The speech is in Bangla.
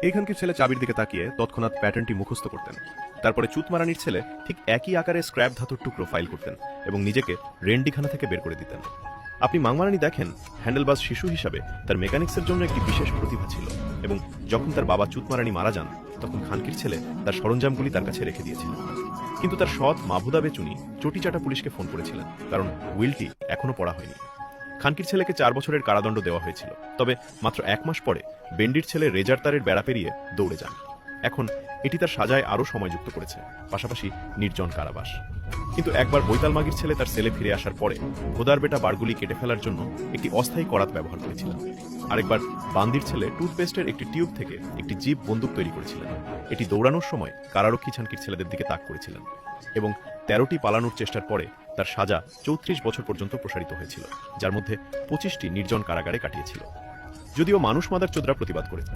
এইখানকার ছেলে চাবির দিকে তাকিয়ে তৎক্ষণাৎ প্যাটার্নটি মুখস্থ করতেন। তারপরে চুতমারানির ছেলে ঠিক একই আকারে স্ক্র্যাপ ধাতুর টুকরো ফাইল করতেন এবং নিজেকে রেন্ডিখানা থেকে বের করে দিতেন। আপনি মাংমারানি দেখেন, হ্যান্ডেলবাজ শিশু হিসাবে তার মেকানিক্সের জন্য একটি বিশেষ প্রতিভা ছিল এবং যখন তার বাবা চুতমারানি মারা যান তখন খানকির ছেলে তার সরঞ্জামগুলি তার কাছে রেখে দিয়েছিল। কিন্তু তার সৎ মাহবুদা বেচুনি চটিচাটা পুলিশকে ফোন করেছিলেন, কারণ উইলটি এখনো পড়া হয়নি। খানকির ছেলেকে 4 বছরের কারাদণ্ড দেওয়া হয়েছিল, তবে মাত্র 1 মাস পরে বেন্ডির ছেলে রেজার তারের বেড়া পেরিয়ে দৌড়ে যান। এখন এটি তার সাজায় আরও সময় যুক্ত করেছে, পাশাপাশি নির্জন কারাবাস। কিন্তু একবার বৈতাল মাগির ছেলে তার সেলে ফিরে আসার পরে খোদার বেটা বারগুলি কেটে ফেলার জন্য একটি অস্থায়ী করাত ব্যবহার করেছিলেন। আরেকবার বান্দির ছেলে টুথপেস্টের একটি টিউব থেকে একটি জিপ বন্দুক তৈরি করেছিলেন। এটি দৌড়ানোর সময় কারারক্ষী ছানকির ছেলেদের দিকে তাক করেছিলেন এবং 13টি পালানোর চেষ্টার পরে তার সাজা 34 বছর পর্যন্ত প্রসারিত হয়েছিল, যার মধ্যে 25টি নির্জন কারাগারে কাটিয়েছিল। যদিও মানুষ মাদার চোদরা প্রতিবাদ করেছে,